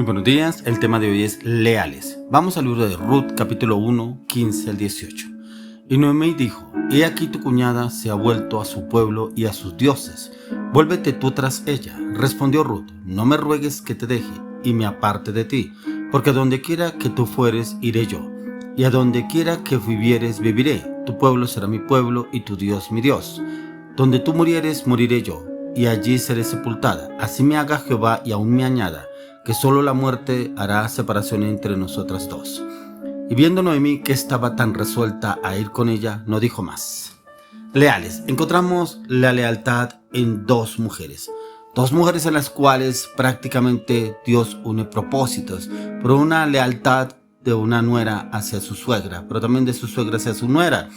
buenos días, el tema de hoy es leales. Vamos al libro de Ruth, capítulo 1, 15 al 18. Y Noemí dijo: He aquí tu cuñada se ha vuelto a su pueblo y a sus dioses. Vuélvete tú tras ella. Respondió Ruth: No me ruegues que te deje y me aparte de ti, porque a donde quiera que tú fueres, iré yo, y a donde quiera que vivieres, viviré. Tu pueblo será mi pueblo y tu Dios mi Dios. Donde tú murieres, moriré yo, y allí seré sepultada. Así me haga Jehová y aún me añada, que solo la muerte hará separación entre nosotras dos. Y viendo Noemí que estaba tan resuelta a ir con ella, no dijo más. Leales. Encontramos la lealtad en dos mujeres en las cuales prácticamente Dios une propósitos, por una lealtad de una nuera hacia su suegra, pero también de su suegra hacia su nuera.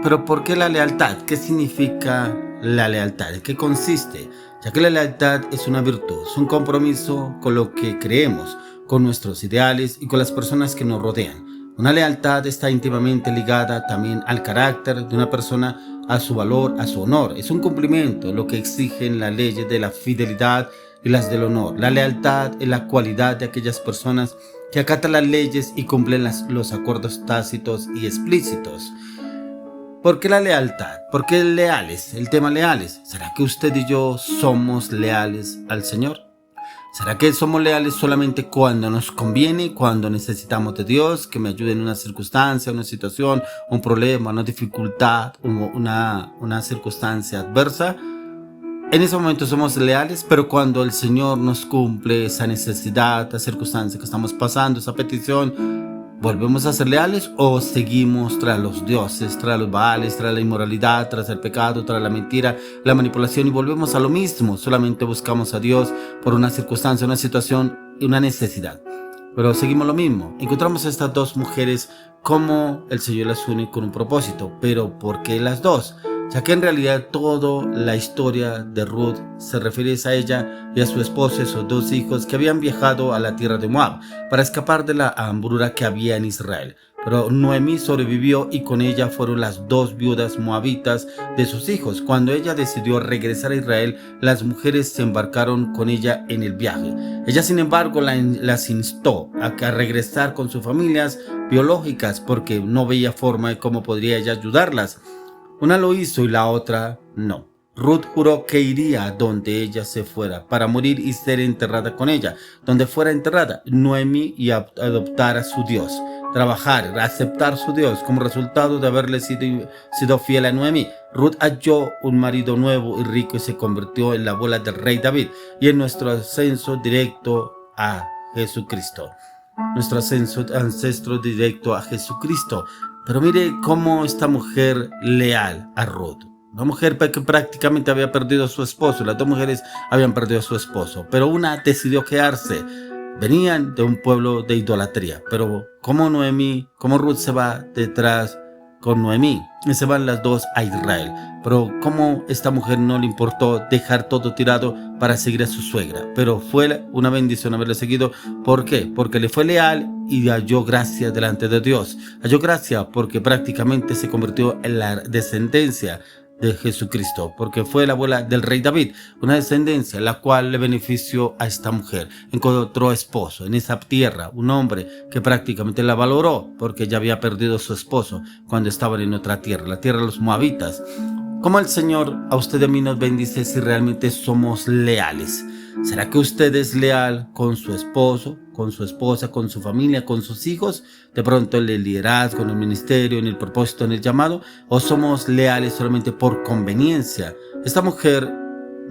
Pero ¿por qué la lealtad? ¿Qué significa la lealtad? ¿En qué consiste? Ya que la lealtad es una virtud, es un compromiso con lo que creemos, con nuestros ideales y con las personas que nos rodean. Una lealtad está íntimamente ligada también al carácter de una persona, a su valor, a su honor. Es un cumplimiento lo que exigen las leyes de la fidelidad y las del honor. La lealtad es la cualidad de aquellas personas que acatan las leyes y cumplen los acuerdos tácitos y explícitos. ¿Por qué la lealtad? ¿Por qué leales? El tema leales. ¿Será que usted y yo somos leales al Señor? ¿Será que somos leales solamente cuando nos conviene, cuando necesitamos de Dios, que me ayude en una circunstancia, una situación, un problema, una dificultad, una circunstancia adversa? En ese momento somos leales, pero cuando el Señor nos cumple esa necesidad, la circunstancia que estamos pasando, esa petición, ¿volvemos a ser leales o seguimos tras los dioses, tras los baales, tras la inmoralidad, tras el pecado, tras la mentira, la manipulación y volvemos a lo mismo? Solamente buscamos a Dios por una circunstancia, una situación y una necesidad. Pero seguimos lo mismo. Encontramos a estas dos mujeres como el Señor las une con un propósito. Pero ¿por qué las dos? Ya que en realidad toda la historia de Ruth se refiere a ella y a su esposo y sus dos hijos que habían viajado a la tierra de Moab para escapar de la hambruna que había en Israel. Pero Noemí sobrevivió y con ella fueron las dos viudas moabitas de sus hijos. Cuando ella decidió regresar a Israel, las mujeres se embarcaron con ella en el viaje. Ella, sin embargo, las instó a regresar con sus familias biológicas porque no veía forma de cómo podría ella ayudarlas. Una lo hizo y la otra no. Ruth juró que iría donde ella se fuera para morir y ser enterrada con ella, donde fuera enterrada Noemí, y adoptar a su Dios, trabajar, aceptar su Dios como resultado de haberle sido fiel a Noemí. Ruth halló un marido nuevo y rico y se convirtió en la abuela del rey David y en nuestro ascenso directo a Jesucristo. Nuestro ancestro directo a Jesucristo. Pero mire cómo esta mujer leal a Ruth, una mujer que prácticamente había perdido a su esposo, las dos mujeres habían perdido a su esposo, pero una decidió quedarse. Venían de un pueblo de idolatría, pero como Ruth se va detrás con Noemí, y se van las dos a Israel. Pero como esta mujer no le importó dejar todo tirado para seguir a su suegra, pero fue una bendición haberle seguido. ¿Por qué? Porque le fue leal y halló gracia delante de Dios. Halló gracia porque prácticamente se convirtió en la descendencia de Jesucristo, porque fue la abuela del rey David, una descendencia la cual le benefició a esta mujer. Encontró esposo en esa tierra, un hombre que prácticamente la valoró porque ya había perdido a su esposo cuando estaban en otra tierra, la tierra de los moabitas. ¿Cómo el Señor a usted y a mí nos bendice si realmente somos leales? ¿Será que usted es leal con su esposo, con su esposa, con su familia, con sus hijos? De pronto en el liderazgo, en el ministerio, en el propósito, en el llamado. ¿O somos leales solamente por conveniencia? Esta mujer,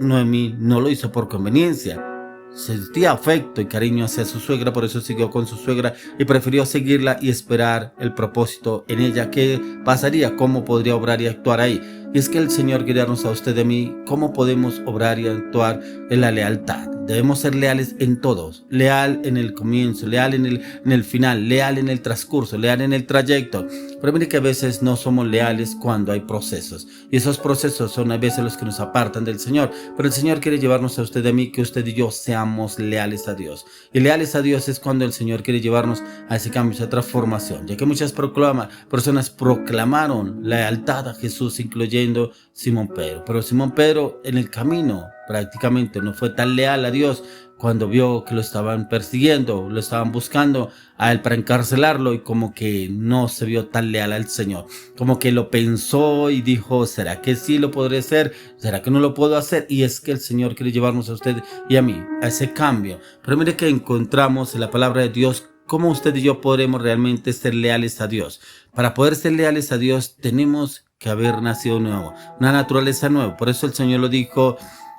Noemí, no lo hizo por conveniencia. Sentía afecto y cariño hacia su suegra, por eso siguió con su suegra y prefirió seguirla y esperar el propósito en ella. ¿Qué pasaría? ¿Cómo podría obrar y actuar ahí? Y es que el Señor quiere darnos a usted y a mí cómo podemos obrar y actuar en la lealtad. Debemos ser leales en todos, leal en el comienzo, leal en el final, leal en el transcurso, leal en el trayecto. Pero mire que a veces no somos leales cuando hay procesos. Y esos procesos son a veces los que nos apartan del Señor. Pero el Señor quiere llevarnos a usted y a mí, que usted y yo seamos leales a Dios. Y leales a Dios es cuando el Señor quiere llevarnos a ese cambio, a esa transformación. Ya que muchas personas proclamaron lealtad a Jesús, incluyendo Simón Pedro. Pero Simón Pedro en el camino prácticamente no fue tan leal a Dios cuando vio que lo estaban persiguiendo, lo estaban buscando a él para encarcelarlo, y como que no se vio tan leal al Señor. Como que lo pensó y dijo, ¿será que sí lo podré hacer? ¿Será que no lo puedo hacer? Y es que el Señor quiere llevarnos a usted y a mí a ese cambio. Pero mire que encontramos en la palabra de Dios cómo usted y yo podremos realmente ser leales a Dios. Para poder ser leales a Dios tenemos que haber nacido nuevo, una naturaleza nueva. Por eso el Señor lo dijo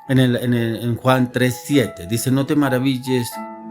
en Juan 3:7. Dice, no te maravilles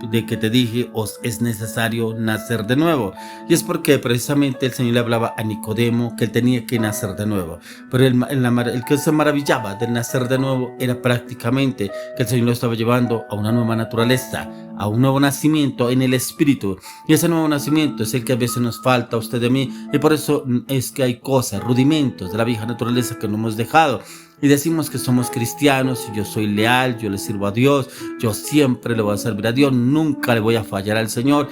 de que te dije, os es necesario nacer de nuevo. Y es porque precisamente el Señor le hablaba a Nicodemo que él tenía que nacer de nuevo. Pero el que se maravillaba del nacer de nuevo era prácticamente que el Señor lo estaba llevando a una nueva naturaleza, a un nuevo nacimiento en el Espíritu. Y ese nuevo nacimiento es el que a veces nos falta a usted y a mí. Y por eso es que hay cosas, rudimentos de la vieja naturaleza que no hemos dejado. Y decimos que somos cristianos, y yo soy leal, yo le sirvo a Dios, yo siempre le voy a servir a Dios, nunca le voy a fallar al Señor,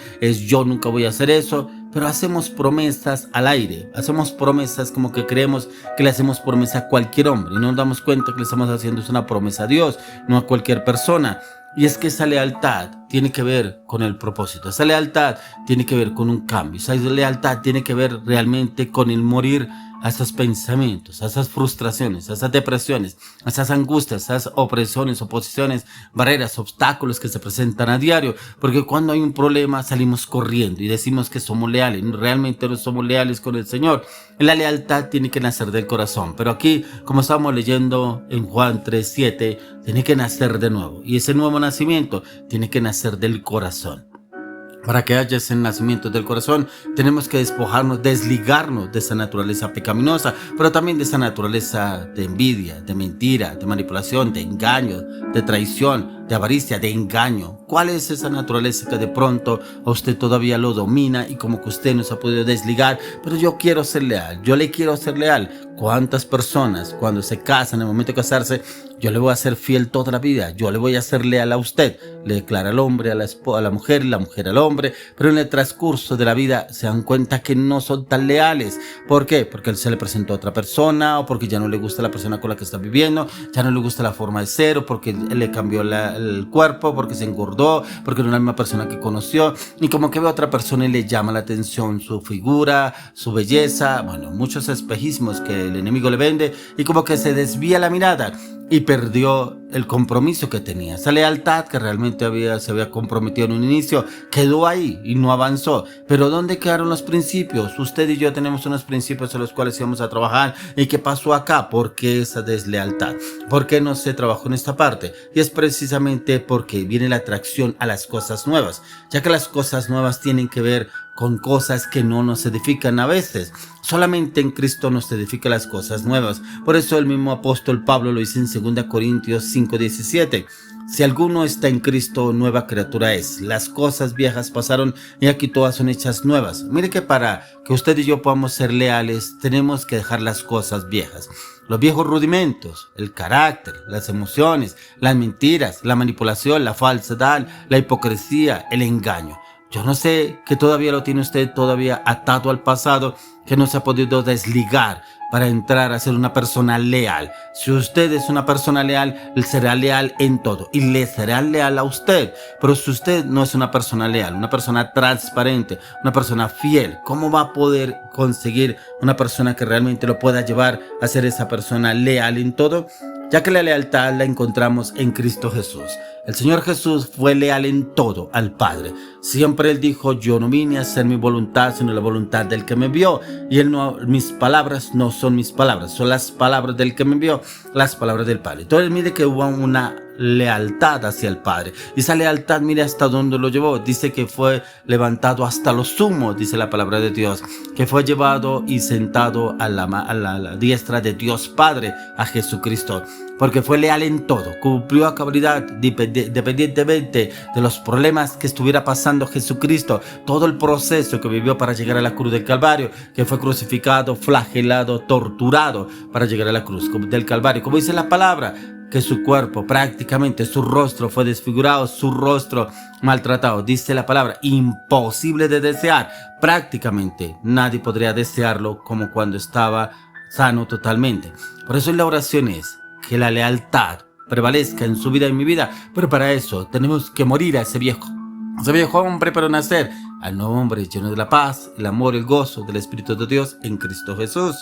yo nunca voy a hacer eso. Pero hacemos promesas al aire, hacemos promesas como que creemos que le hacemos promesa a cualquier hombre, y no nos damos cuenta que le estamos haciendo una promesa a Dios, no a cualquier persona. Y es que esa lealtad tiene que ver con el propósito, esa lealtad tiene que ver con un cambio, esa lealtad tiene que ver realmente con el morir a esos pensamientos, a esas frustraciones, a esas depresiones, a esas angustias, a esas opresiones, oposiciones, barreras, obstáculos que se presentan a diario. Porque cuando hay un problema salimos corriendo y decimos que somos leales. Realmente no somos leales con el Señor. La lealtad tiene que nacer del corazón. Pero aquí, como estamos leyendo en Juan 3:7, tiene que nacer de nuevo. Y ese nuevo nacimiento tiene que nacer del corazón. Para que haya ese nacimiento del corazón, tenemos que despojarnos, desligarnos de esa naturaleza pecaminosa, pero también de esa naturaleza de envidia, de mentira, de manipulación, de engaño, de traición, de avaricia, de engaño. ¿Cuál es esa naturaleza que de pronto a usted todavía lo domina y como que usted no se ha podido desligar? Pero yo quiero ser leal, yo le quiero ser leal. ¿Cuántas personas cuando se casan, en el momento de casarse, yo le voy a ser fiel toda la vida, yo le voy a ser leal a usted? Le declara el hombre a la mujer, la mujer al hombre, pero en el transcurso de la vida se dan cuenta que no son tan leales. ¿Por qué? Porque él se le presentó a otra persona, o porque ya no le gusta la persona con la que está viviendo, ya no le gusta la forma de ser, o porque él le cambió el cuerpo, porque se engordó, porque no es la misma persona que conoció, y como que ve a otra persona y le llama la atención su figura, su belleza, bueno, muchos espejismos que el enemigo le vende, y como que se desvía la mirada y perdió el compromiso que tenía. Esa lealtad que realmente se había comprometido en un inicio quedó ahí y no avanzó. Pero ¿dónde quedaron los principios? Usted y yo tenemos unos principios en los cuales íbamos a trabajar. ¿Y qué pasó acá? ¿Por qué esa deslealtad? ¿Por qué no se trabajó en esta parte? Y es precisamente porque viene la atracción a las cosas nuevas, ya que las cosas nuevas tienen que ver con cosas que no nos edifican a veces. Solamente en Cristo nos edifican las cosas nuevas. Por eso el mismo apóstol Pablo lo dice en 2 Corintios 5:17. Si alguno está en Cristo, nueva criatura es. Las cosas viejas pasaron y aquí todas son hechas nuevas. Mire que para que usted y yo podamos ser leales, tenemos que dejar las cosas viejas. Los viejos rudimentos, el carácter, las emociones, las mentiras, la manipulación, la falsedad, la hipocresía, el engaño. Yo no sé que todavía lo tiene usted todavía atado al pasado, que no se ha podido desligar para entrar a ser una persona leal. Si usted es una persona leal, él será leal en todo y le será leal a usted. Pero si usted no es una persona leal, una persona transparente, una persona fiel, ¿cómo va a poder conseguir una persona que realmente lo pueda llevar a ser esa persona leal en todo? Ya que la lealtad la encontramos en Cristo Jesús. El Señor Jesús fue leal en todo al Padre. Siempre Él dijo, yo no vine a hacer mi voluntad, sino la voluntad del que me envió. Y mis palabras no son mis palabras, son las palabras del que me envió, las palabras del Padre. Entonces mire que hubo una lealtad hacia el Padre. Y esa lealtad, mire hasta dónde lo llevó. Dice que fue levantado hasta lo sumo, dice la palabra de Dios, que fue llevado y sentado a la diestra de Dios Padre, a Jesucristo, porque fue leal en todo, cumplió a cabalidad, independientemente de los problemas que estuviera pasando Jesucristo, todo el proceso que vivió para llegar a la cruz del Calvario, que fue crucificado, flagelado, torturado para llegar a la cruz del Calvario, como dice la palabra, que su cuerpo, prácticamente su rostro fue desfigurado, su rostro maltratado. Dice la palabra, imposible de desear. Prácticamente nadie podría desearlo como cuando estaba sano totalmente. Por eso la oración es que la lealtad prevalezca en su vida y en mi vida. Pero para eso tenemos que morir a ese viejo hombre para nacer al nuevo hombre lleno de la paz, el amor, el gozo del Espíritu de Dios en Cristo Jesús.